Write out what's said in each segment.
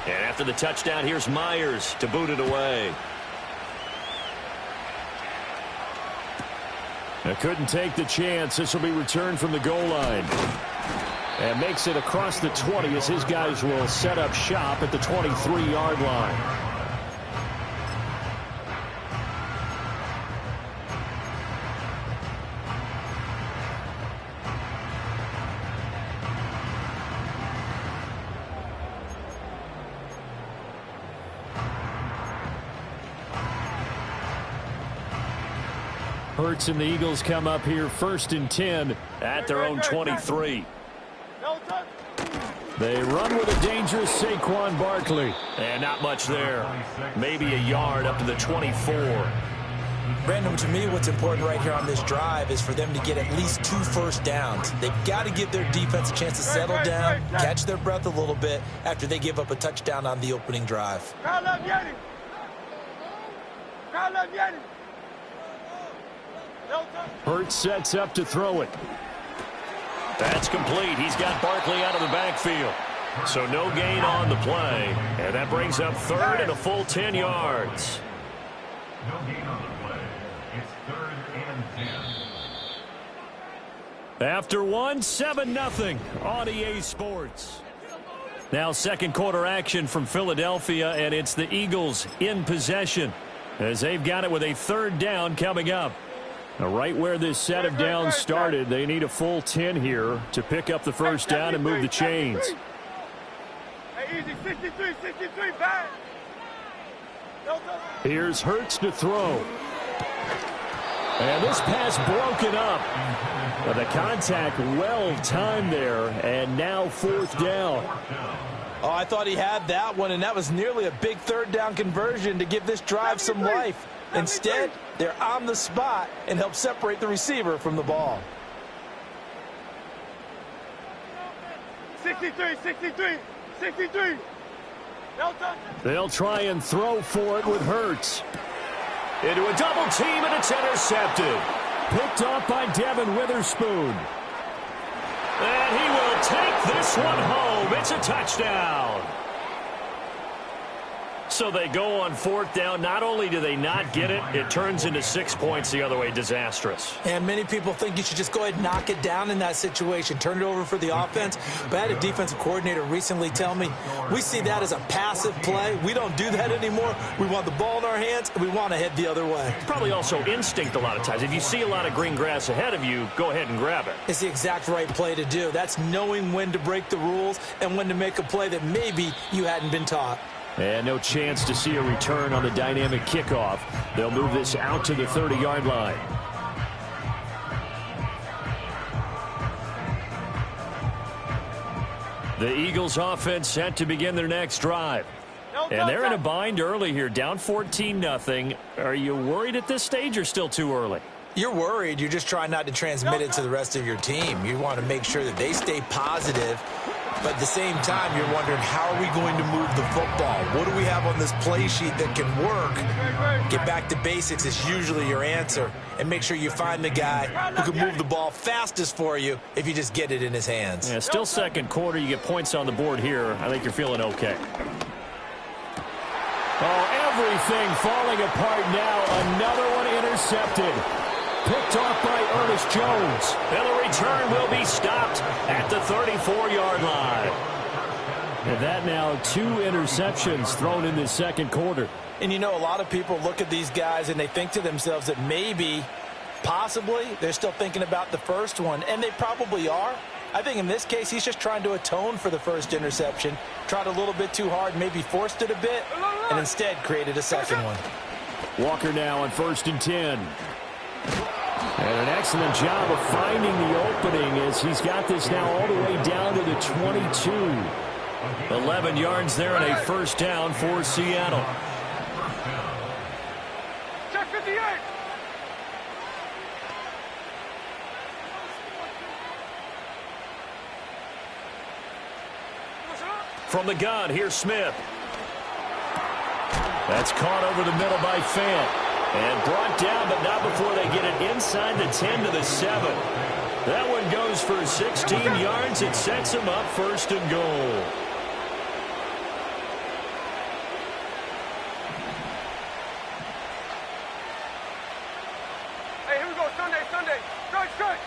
And after the touchdown, here's Myers to boot it away. I couldn't take the chance. This will be returned from the goal line. And makes it across the 20 as his guys will set up shop at the 23-yard line. Hurts and the Eagles come up here 1st and 10 at their own 23. They run with a dangerous Saquon Barkley. And not much there. Maybe a yard up to the 24. Brandon, to me, what's important right here on this drive is for them to get at least 2 first downs. They've got to give their defense a chance to settle down, catch their breath a little bit after they give up a touchdown on the opening drive. Hurts sets up to throw it. That's complete. He's got Barkley out of the backfield. So no gain on the play. And that brings up 3rd and a full 10 yards. No gain on the play. It's 3rd and 10. After 7-0 on EA Sports. Now 2nd quarter action from Philadelphia, and it's the Eagles in possession as they've got it with a 3rd down coming up. Now, right where this set of downs started, they need a full 10 here to pick up the first down and move the chains. Here's Hurts to throw. And this pass broken up. But the contact well timed there, and now 4th down. Oh, I thought he had that one, and that was nearly a big 3rd down conversion to give this drive some life. Instead, they're on the spot and help separate the receiver from the ball. 63. They'll try and throw for it with Hurts. Into a double team, and it's intercepted. Picked off by Devin Witherspoon. And he will take this one home. It's a touchdown. So they go on 4th down. Not only do they not get it, it turns into 6 points the other way. Disastrous. And many people think you should just go ahead and knock it down in that situation. Turn it over for the offense. But I had a defensive coordinator recently tell me, we see that as a passive play. We don't do that anymore. We want the ball in our hands, and we want to head the other way. Probably also instinct a lot of times. If you see a lot of green grass ahead of you, go ahead and grab it. It's the exact right play to do. That's knowing when to break the rules and when to make a play that maybe you hadn't been taught. And no chance to see a return on the dynamic kickoff. They'll move this out to the 30-yard line. The Eagles offense set to begin their next drive. And they're in a bind early here, down 14-0. Are you worried at this stage or still too early? You're worried. You're just trying not to transmit it to the rest of your team. You want to make sure that they stay positive. But at the same time, you're wondering, how are we going to move the football? What do we have on this play sheet that can work? Get back to basics is usually your answer. And make sure you find the guy who can move the ball fastest for you if you just get it in his hands. Yeah, still 2nd quarter. You get points on the board here. I think you're feeling okay. Oh, everything falling apart now. Another one intercepted. Picked off by Ernest Jones. And the return will be stopped at the 34-yard line. And that now 2 interceptions thrown in this 2nd quarter. And you know, a lot of people look at these guys and they think to themselves that maybe, possibly, they're still thinking about the first one. And they probably are. I think in this case, he's just trying to atone for the first interception. Tried a little bit too hard, maybe forced it a bit, and instead created a second one. Walker now on 1st and 10. And an excellent job of finding the opening as he's got this now all the way down to the 22. 11 yards there and a 1st down for Seattle. From the gun, here's Smith. That's caught over the middle by Fant. And brought down, but not before they get it inside the 10 to the 7. That one goes for 16 yards. It sets them up 1st and goal. Hey, here we go. Sunday. Strike.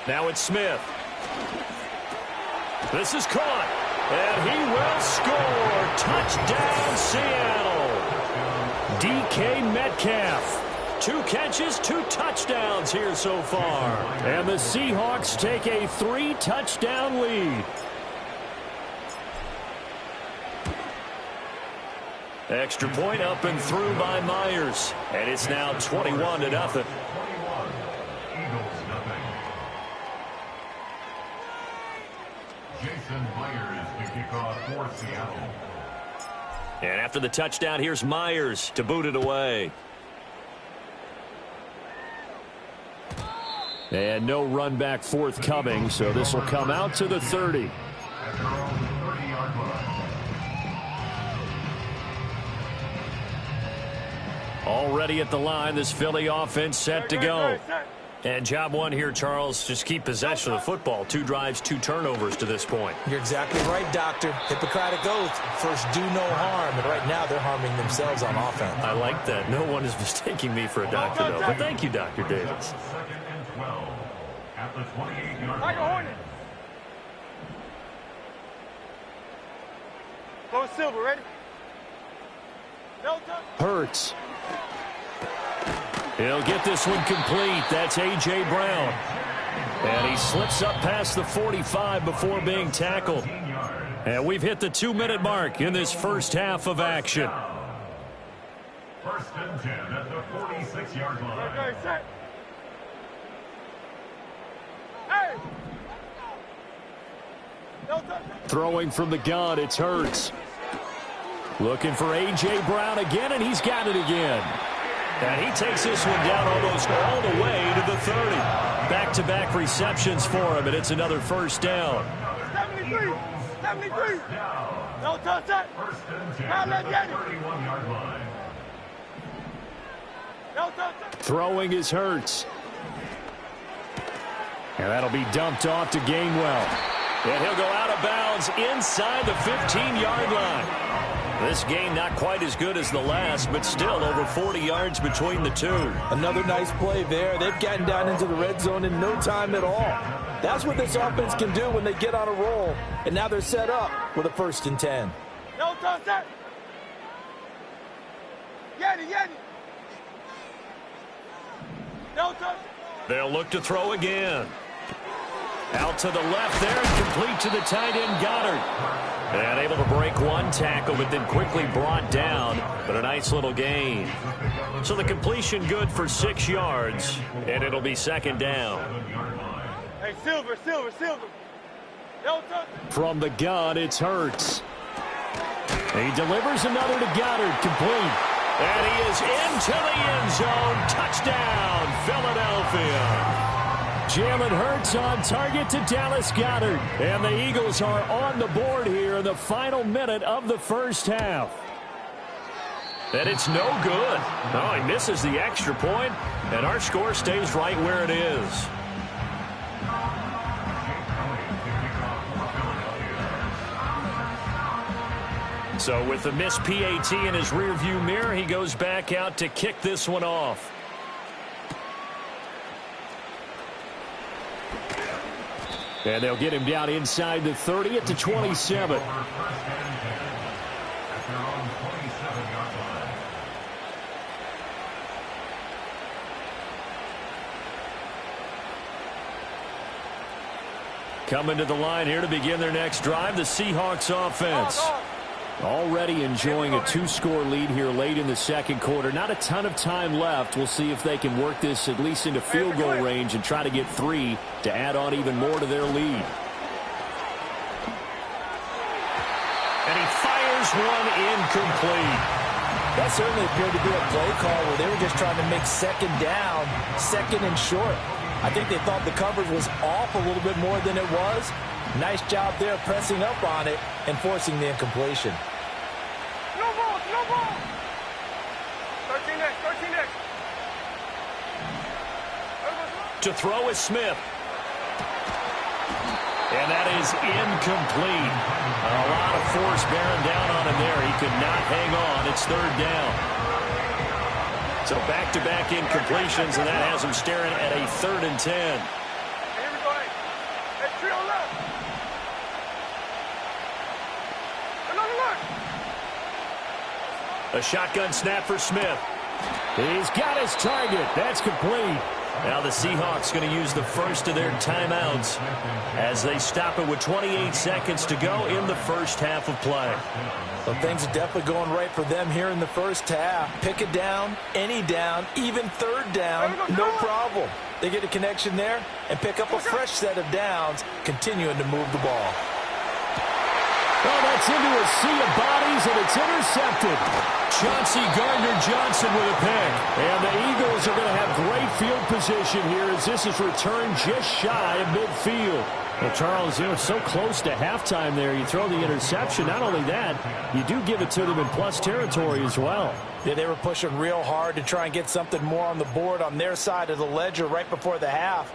Now it's Smith. This is caught. And he will score. Touchdown, Seattle. DK Metcalf. 2 catches, 2 touchdowns here so far. And the Seahawks take a 3-touchdown lead. Extra point up and through by Myers. And it's now 21-0. Eagles, Jason Myers to kick off for Seattle. And after the touchdown, here's Myers to boot it away. And no run back forthcoming, so this will come out to the 30. At their own 30-yard line. Already at the line, this Philly offense set to go. And job one here, Charles, just keep possession of the football. 2 drives, 2 turnovers to this point. You're exactly right, Doctor. Hippocratic oath. First, do no harm. And right now, they're harming themselves on offense. I like that. No one is mistaking me for a doctor, though. But thank you, Dr. Davis. 2nd and 12 at the 28-yard Tiger line. Hornet. Go Silver, ready? No touch. Hurts. He'll get this one complete. That's A.J. Brown. And he slips up past the 45 before being tackled. And we've hit the 2-minute mark in this first half of action. 1st and 10 at the 46-yard line. Okay, set. Hey! No touch. Throwing from the gun, it's Hurts. Looking for A.J. Brown again, and he's got it again. And he takes this one down almost all the way to the 30. Back-to-back receptions for him, and it's another first down. 73. No touch that. 1st and 10 Now let at get the it. 31-yard line. No touch that. Throwing is Hurts. And that'll be dumped off to Gainwell. And he'll go out of bounds inside the 15-yard line. This game not quite as good as the last, but still over 40 yards between the two. Another nice play there. They've gotten down into the red zone in no time at all. That's what this offense can do when they get on a roll. And now they're set up with a 1st and 10. No touch that. Yeti. No touch. They'll look to throw again. Out to the left there and complete to the tight end Goddard. And able to break one tackle, but then quickly brought down. But a nice little gain. So the completion good for 6 yards, and it'll be 2nd down. Hey, Silver. No touch. From the gun, it's Hurts. He delivers another to Goddard, complete. And he is into the end zone. Touchdown, Philadelphia. Jalen Hurts on target to Dallas Goedert. And the Eagles are on the board here in the final minute of the first half. And it's no good. No, he misses the extra point, and our score stays right where it is. So with the missed PAT in his rearview mirror, he goes back out to kick this one off. And they'll get him down inside the 30 at the 27. Coming to the line here to begin their next drive, the Seahawks offense. Already enjoying a 2-score lead here late in the second quarter. Not a ton of time left. We'll see if they can work this at least into field goal range and try to get 3 to add on even more to their lead. And he fires one incomplete. That certainly appeared to be a play call where they were just trying to make 2nd down, 2nd and short. I think they thought the coverage was off a little bit more than it was. Nice job there pressing up on it and forcing the incompletion. No ball. To throw is Smith. And that is incomplete. A lot of force bearing down on him there. He could not hang on. It's third down. So back-to-back incompletions, and that has him staring at a 3rd and 10. A shotgun snap for Smith. He's got his target. That's complete. Now the Seahawks going to use the first of their timeouts as they stop it with 28 seconds to go in the first half of play. Well, things are definitely going right for them here in the first half. Pick it down, any down, even third down, no problem. They get a connection there and pick up a fresh set of downs, continuing to move the ball. Oh, that's into a sea of bodies, and it's intercepted. Chauncey Gardner-Johnson with a pick. And the Eagles are going to have great field position here as this is returned just shy of midfield. Well, Charles, you know, so close to halftime there. You throw the interception. Not only that, you do give it to them in plus territory as well. Yeah, they were pushing real hard to try and get something more on the board on their side of the ledger right before the half.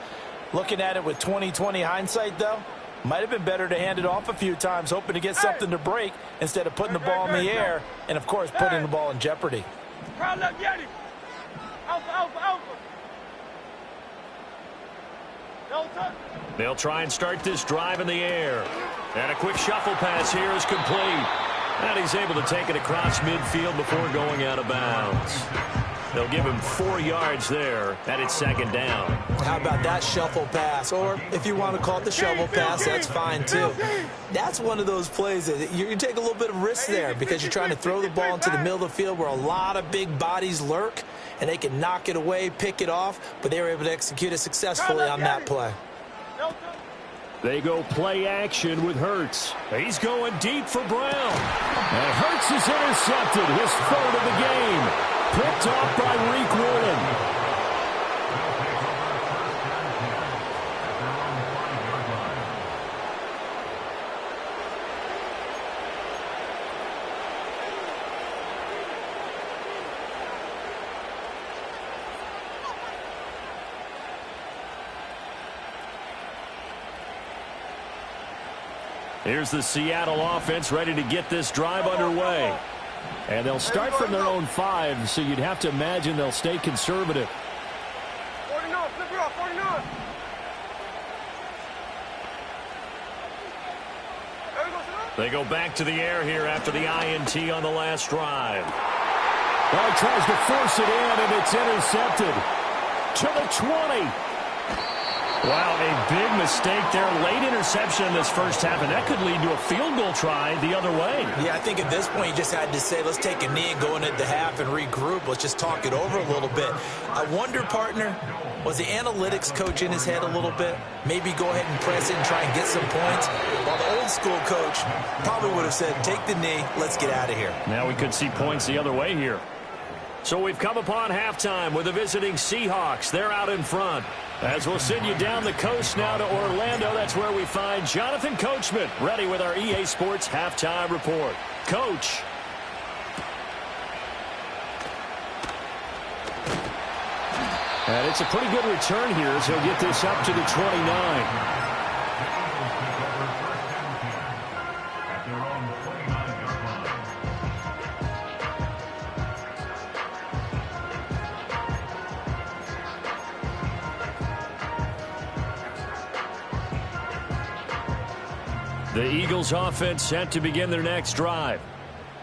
Looking at it with 20/20 hindsight, though, might have been better to hand it off a few times, hoping to get something to break instead of putting the ball in the air and, of course, putting the ball in jeopardy. They'll try and start this drive in the air. And a quick shuffle pass here is complete. And he's able to take it across midfield before going out of bounds. They'll give him 4 yards there, and it's 2nd down. How about that shuffle pass? Or if you want to call it the shovel pass, that's fine too. That's one of those plays that you take a little bit of risk there because you're trying to throw the ball into the middle of the field where a lot of big bodies lurk, and they can knock it away, pick it off, but they were able to execute it successfully on that play. They go play action with Hurts. He's going deep for Brown. And Hurts is intercepted, his 3rd of the game. Picked off by Reek Woolen. Here's the Seattle offense ready to get this drive underway. And they'll start from their own 5, so you'd have to imagine they'll stay conservative. 49, flip it off, 49. They go back to the air here after the INT on the last drive. Well, he tries to force it in, and it's intercepted. To the 20. Wow, a big mistake there. Late interception in this first half, and that could lead to a field goal try the other way. Yeah, I think at this point you just had to say, let's take a knee and go into the half and regroup. Let's just talk it over a little bit. I wonder, partner, was the analytics coach in his head a little bit? Maybe go ahead and press it and try and get some points? While the old school coach probably would have said, take the knee, let's get out of here. Now we could see points the other way here. So we've come upon halftime with the visiting Seahawks. They're out in front. As we'll send you down the coast now to Orlando, that's where we find Jonathan Coachman ready with our EA Sports Halftime Report. Coach. And it's a pretty good return here as he'll get this up to the 29. The Eagles offense set to begin their next drive.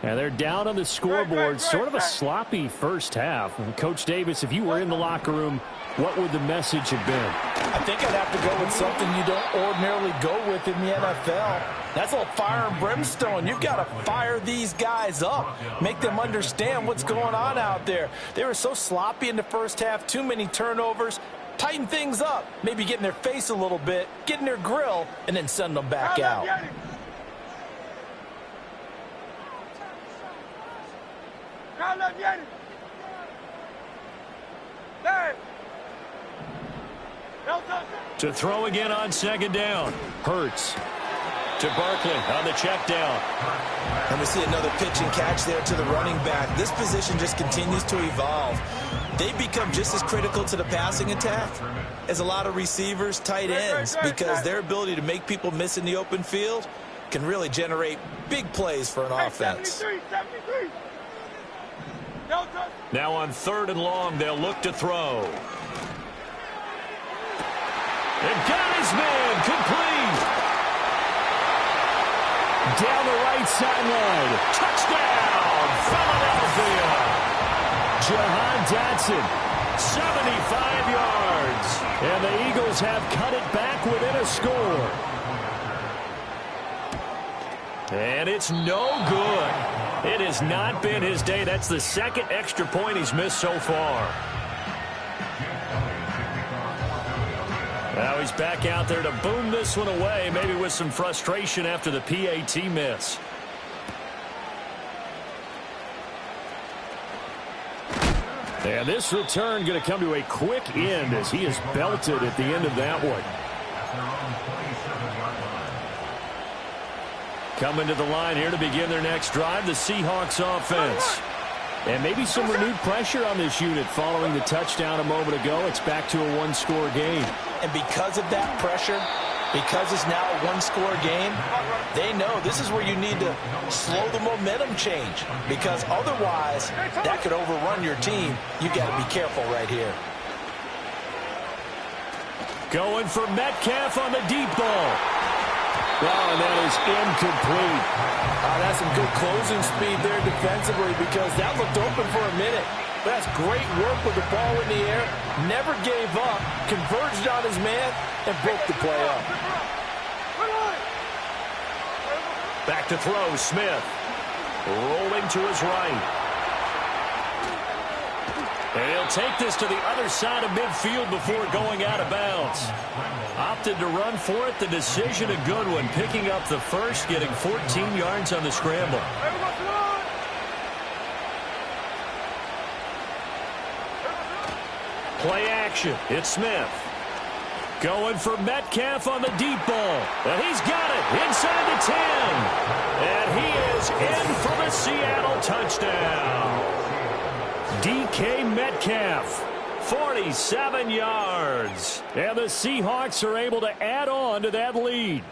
And they're down on the scoreboard. Sort of a sloppy first half. And Coach Davis, if you were in the locker room, what would the message have been? I think I'd have to go with something you don't ordinarily go with in the NFL. That's a little fire and brimstone. You've got to fire these guys up. Make them understand what's going on out there. They were so sloppy in the first half. Too many turnovers. Tighten things up, maybe get in their face a little bit, get in their grill, and then send them back out. To throw again on 2nd down. Hurts. to Barkley on the check down. And we see another pitch and catch there to the running back. This position just continues to evolve. They become just as critical to the passing attack as a lot of receivers, tight ends, because their ability to make people miss in the open field can really generate big plays for an offense. 73. Now on 3rd and long, they'll look to throw. And got his man, complete. Down the right sideline. Touchdown, Philadelphia. Jahan Dotson, 75 yards. And the Eagles have cut it back within a score. And it's no good. It has not been his day. That's the second extra point he's missed so far. Now he's back out there to boom this one away, maybe with some frustration after the PAT miss. And this return going to come to a quick end as he is belted at the end of that one. Coming to the line here to begin their next drive, the Seahawks offense. And maybe some renewed pressure on this unit following the touchdown a moment ago. It's back to a one-score game. And because of that pressure, because it's now a one-score game, they know this is where you need to slow the momentum change, because otherwise that could overrun your team. You got to be careful right here. Going for Metcalf on the deep ball. Oh, and that is incomplete. That's some good closing speed there defensively, because that looked open for a minute. That's great work with the ball in the air. Never gave up, converged on his man, and broke the play up. Back to throw, Smith. Rolling to his right. And he'll take this to the other side of midfield before going out of bounds. Opted to run for it. The decision a good one. Picking up the first, getting 14 yards on the scramble. Play action. It's Smith. Going for Metcalf on the deep ball. And he's got it inside the 10. And he is in for the Seattle touchdown. DK Metcalf, 47 yards. And the Seahawks are able to add on to that lead.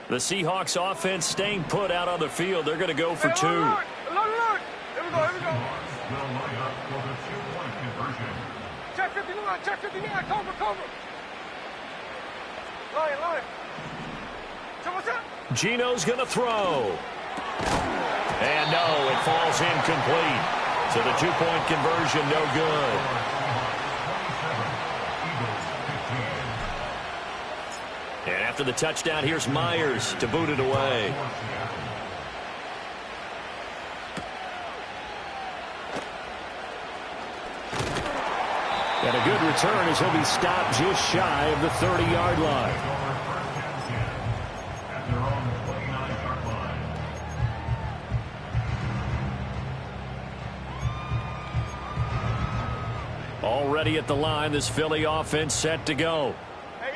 The Seahawks offense staying put out on the field. They're going to go for 2. Here we go. Check 59, check 59, cover. Line. Gino's going to throw. And no, it falls incomplete. So the 2-point conversion, no good. And after the touchdown, here's Myers to boot it away. And a good return as he'll be stopped just shy of the 30-yard line. Already at the line, this Philly offense set to go.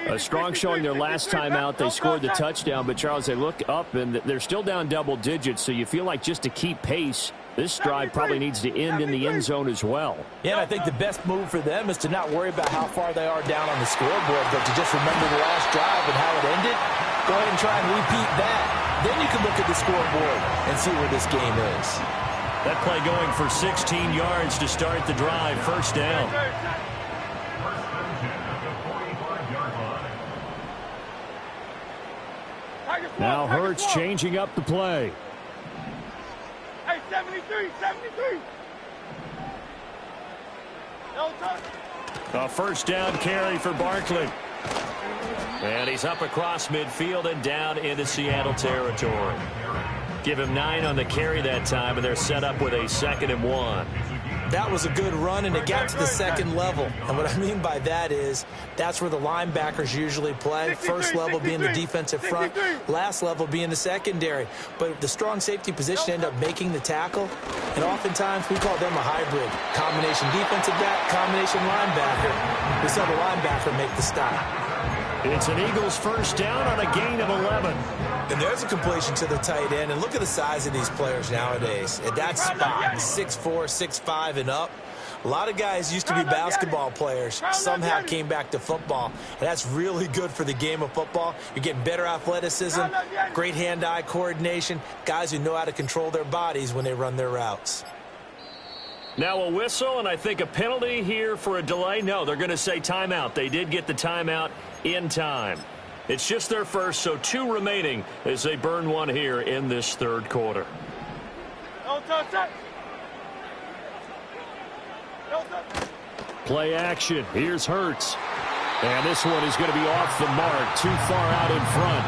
A strong showing their last time out. They scored the touchdown, but Charles, they look up and they're still down double digits, so you feel like just to keep pace, this drive probably needs to end in the end zone as well. Yeah, and I think the best move for them is to not worry about how far they are down on the scoreboard, but to just remember the last drive and how it ended. Go ahead and try and repeat that. Then you can look at the scoreboard and see where this game is. That play going for 16 yards to start the drive. First down. Now Hurts changing up the play. Hey, 73. A first down carry for Barkley. And he's up across midfield and down into Seattle territory. Give him 9 on the carry that time, and they're set up with a 2nd and 1. That was a good run, and it got to the second level. And what I mean by that is that's where the linebackers usually play. First level being the defensive front, last level being the secondary. But the strong safety position end up making the tackle, and oftentimes we call them a hybrid. Combination defensive back, combination linebacker. We saw the linebacker make the stop. It's an Eagles first down on a gain of 11. And there's a completion to the tight end. And look at the size of these players nowadays. At that spot, 6'4", 6'5", and up. A lot of guys used to be basketball players, somehow came back to football, and that's really good for the game of football. You're getting better athleticism, great hand-eye coordination, guys who know how to control their bodies when they run their routes. Now a whistle, and I think a penalty here for a delay. No, they're going to say timeout. They did get the timeout in time. It's just their first, so 2 remaining as they burn one here in this third quarter. Play action. Here's Hurts. And this one is going to be off the mark, too far out in front.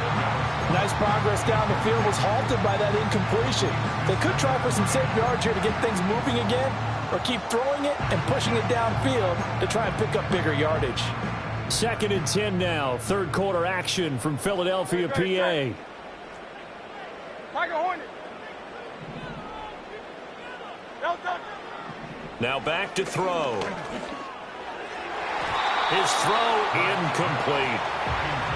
Nice progress down the field, was halted by that incompletion. They could try for some safe yards here to get things moving again, or keep throwing it and pushing it downfield to try and pick up bigger yardage. 2nd and 10 now. Third quarter action from Philadelphia, PA. Now back to throw. His throw incomplete.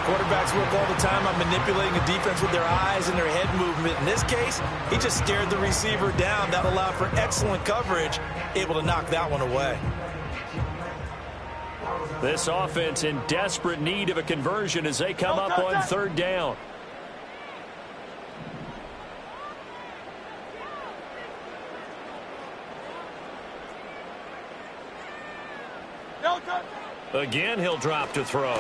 Quarterbacks work all the time on manipulating a defense with their eyes and their head movement. In this case, he just stared the receiver down. That allowed for excellent coverage, able to knock that one away. This offense in desperate need of a conversion as they come up on 3rd down. Again, he'll drop to throw.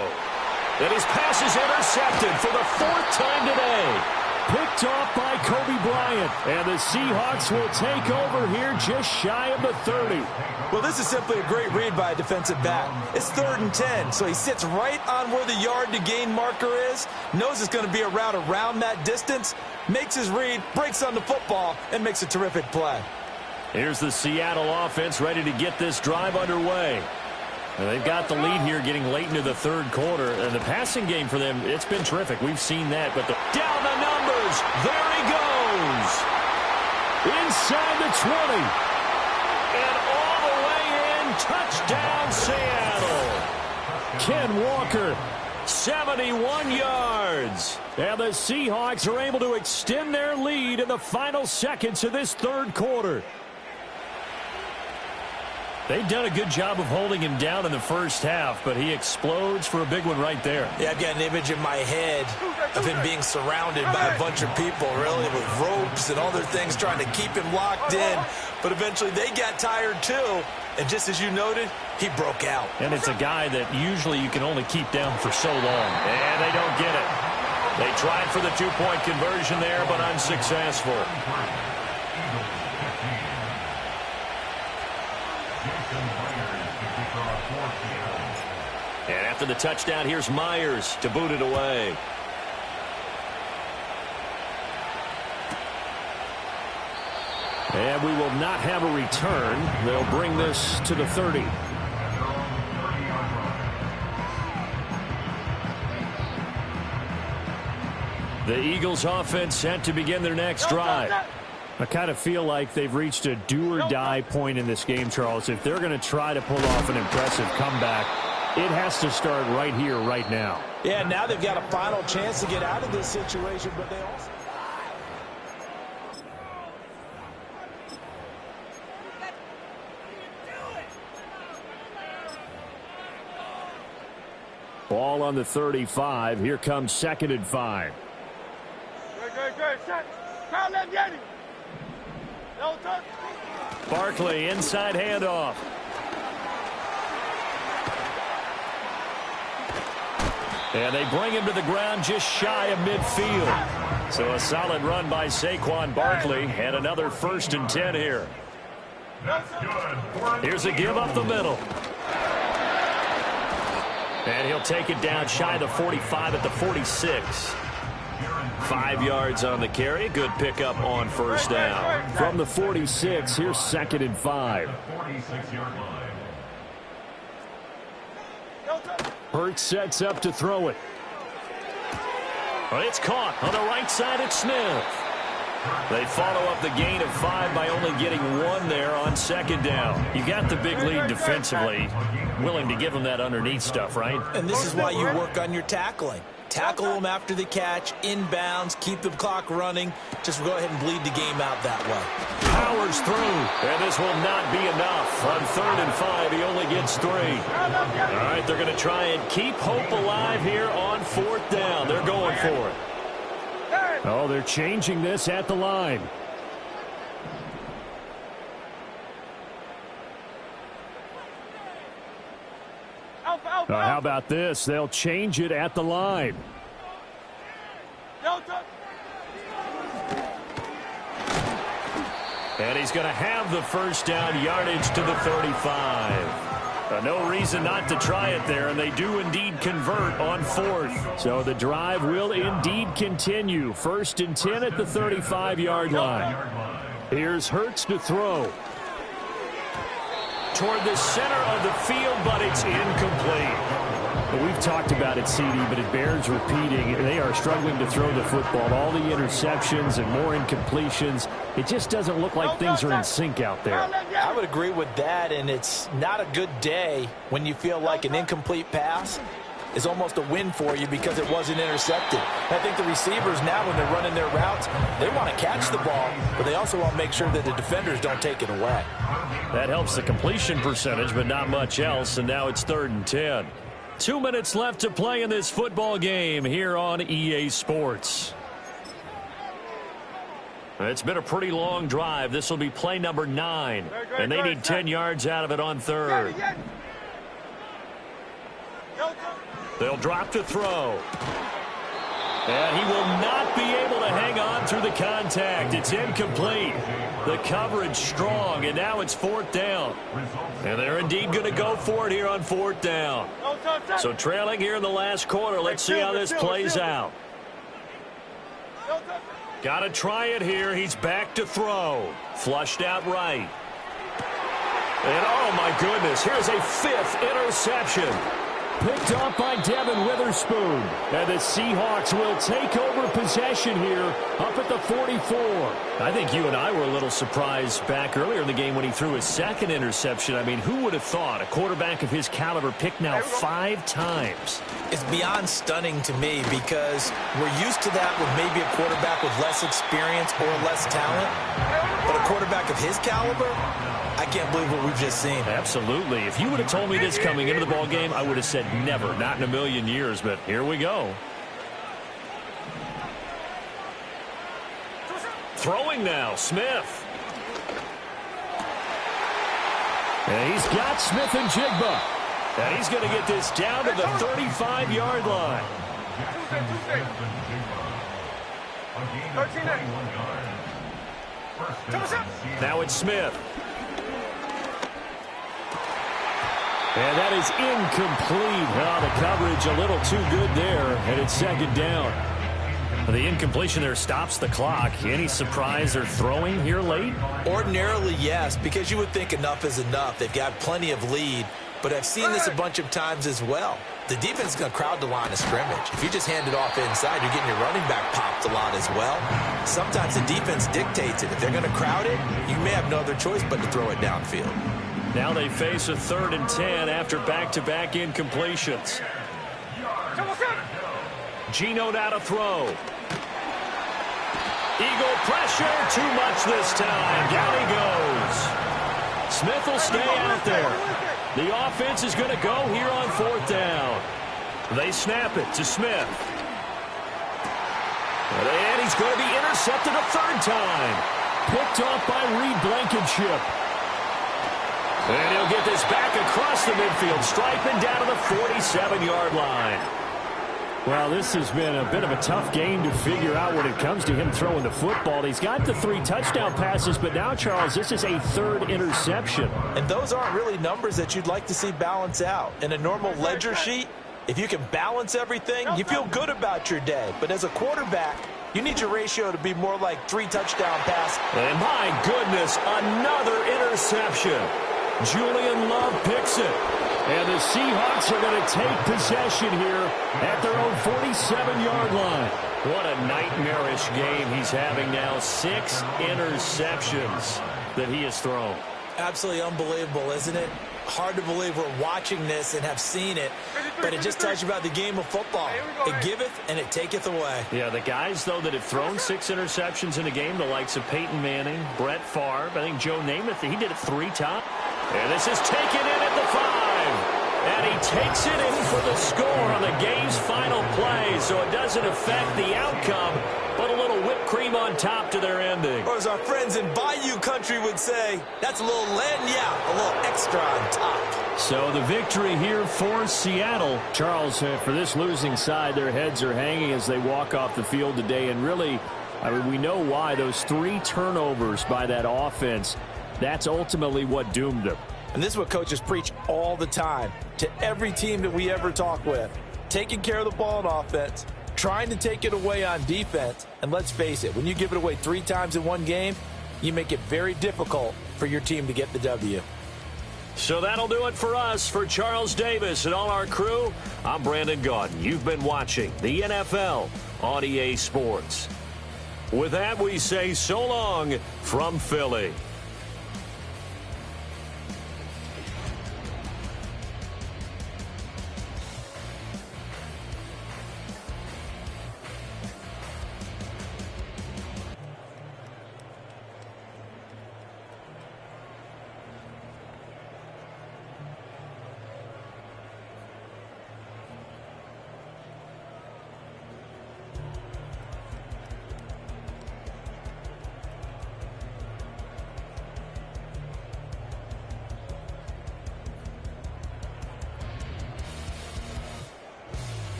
And his pass is intercepted for the 4th time today. Picked off by Kobe Bryant. And the Seahawks will take over here just shy of the 30. Well, this is simply a great read by a defensive back. It's 3rd and 10, so he sits right on where the yard-to-gain marker is, knows it's going to be a route around that distance, makes his read, breaks on the football, and makes a terrific play. Here's the Seattle offense ready to get this drive underway. And they've got the lead here getting late into the 3rd quarter. And the passing game for them, it's been terrific. We've seen that. But down the numbers. There he goes. Inside the 20. And all the way in. Touchdown, Seattle. Ken Walker, 71 yards. And the Seahawks are able to extend their lead in the final seconds of this 3rd quarter. They've done a good job of holding him down in the first half, but he explodes for a big one right there. Yeah, I've got an image in my head of him being surrounded by a bunch of people, really, with ropes and other things trying to keep him locked in. But eventually they got tired too, and just as you noted, he broke out. And it's a guy that usually you can only keep down for so long. And they don't get it. They tried for the 2-point conversion there, but unsuccessful. And after the touchdown, here's Myers to boot it away. And we will not have a return. They'll bring this to the 30. The Eagles offense set to begin their next drive. I kind of feel like they've reached a do-or-die point in this game, Charles. If they're going to try to pull off an impressive comeback, it has to start right here, right now. Yeah, now they've got a final chance to get out of this situation, but they also... Ball on the 35. Here comes 2nd and 5. Barkley, inside handoff. And they bring him to the ground just shy of midfield. So a solid run by Saquon Barkley and another 1st and 10 here. Here's a give up the middle. And he'll take it down shy of the 45 at the 46. 5 yards on the carry. Good pickup on 1st down. From the 46, here's 2nd and 5. Hurts sets up to throw it. Well, it's caught on the right side at Smith. They follow up the gain of 5 by only getting 1 there on 2nd down. You got the big lead defensively. Willing to give them that underneath stuff, right? And this is why you work on your tackling. tackle them after the catch, inbounds, keep the clock running. Just go ahead and bleed the game out that way. Powers through, and this will not be enough. On 3rd and 5, he only gets 3. All right, they're going to try and keep hope alive here on 4th down. They're going for it. Oh, they're changing this at the line. How about this? They'll change it at the line. And he's going to have the first down, yardage to the 35. No reason not to try it there, and they do indeed convert on 4th. So the drive will indeed continue. 1st and 10 at the 35-yard line. Here's Hurts to throw. Toward the center of the field, but it's incomplete. Well, we've talked about it, CD, but it bears repeating. They are struggling to throw the football. All the interceptions and more incompletions. It just doesn't look like things are in sync out there. I would agree with that, and it's not a good day when you feel like an incomplete pass is almost a win for you because it wasn't intercepted. I think the receivers now, when they're running their routes, they want to catch the ball, but they also want to make sure that the defenders don't take it away. That helps the completion percentage, but not much else, and now it's 3rd and 10. 2 minutes left to play in this football game here on EA Sports. It's been a pretty long drive. This will be play number 9, and they need 10 yards out of it on 3rd. They'll drop to throw. And he will not be able to hang on through the contact. It's incomplete. The coverage strong, and now it's 4th down. And they're indeed going to go for it here on 4th down. So trailing here in the last quarter. Let's see how this plays out. Got to try it here. He's back to throw. Flushed out right. And oh my goodness, here's a 5th interception. Picked off by Devin Witherspoon. And the Seahawks will take over possession here up at the 44. I think you and I were a little surprised back earlier in the game when he threw his 2nd interception. I mean, who would have thought a quarterback of his caliber picked now 5 times? It's beyond stunning to me because we're used to that with maybe a quarterback with less experience or less talent. But a quarterback of his caliber, I can't believe what we've just seen. Absolutely. If you would have told me this coming into the ball game, I would have said never, not in a million years. But here we go. Throwing now, Smith. And he's got Smith and Jigba. And he's going to get this down to the 35-yard line. Now it's Smith. And that is incomplete. Oh, the coverage a little too good there, and it's 2nd down. The incompletion there stops the clock. Any surprise they're throwing here late? Ordinarily, yes, because you would think enough is enough. They've got plenty of lead, but I've seen this a bunch of times as well. The defense is going to crowd the line of scrimmage. If you just hand it off inside, you're getting your running back popped a lot as well. Sometimes the defense dictates it. If they're going to crowd it, you may have no other choice but to throw it downfield. Now they face a 3rd and 10 after back-to-back incompletions. Geno now to throw. Eagle pressure, too much this time. Down he goes. Smith will stay out there. The offense is going to go here on 4th down. They snap it to Smith. And he's going to be intercepted a 3rd time. Picked off by Reed Blankenship. And he'll get this back across the midfield, striping down to the 47-yard line. Well, this has been a bit of a tough game to figure out when it comes to him throwing the football. He's got the 3 touchdown passes, but now, Charles, this is a 3rd interception. And those aren't really numbers that you'd like to see balance out. In a normal ledger sheet, if you can balance everything, you feel good about your day. But as a quarterback, you need your ratio to be more like 3 touchdown passes. And my goodness, another interception. Julian Love picks it. And the Seahawks are going to take possession here at their own 47-yard line. What a nightmarish game he's having now. 6 interceptions that he has thrown. Absolutely unbelievable, isn't it? hard to believe we're watching this and have seen it, but it just tells you about the game of football. It giveth and it taketh away. Yeah, the guys, though, that have thrown 6 interceptions in a game, the likes of Peyton Manning, Brett Favre, I think Joe Namath, he did it 3 times. And this is taken in at the 5. And he takes it in for the score on the game's final play, so it doesn't affect the outcome, but a little whipped cream on top to their ending. Or as our friends in Bayou Country would say, that's a little lagniappe, a little extra on top. So the victory here for Seattle. Charles, for this losing side, their heads are hanging as they walk off the field today. And really, I mean, we know why. Those 3 turnovers by that offense, that's ultimately what doomed them. And this is what coaches preach all the time to every team that we ever talk with. Taking care of the ball on offense, trying to take it away on defense. And let's face it, when you give it away 3 times in one game, you make it very difficult for your team to get the W. So that'll do it for us. For Charles Davis and all our crew, I'm Brandon Gaudin. You've been watching the NFL on EA Sports. With that, we say so long from Philly.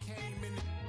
Came in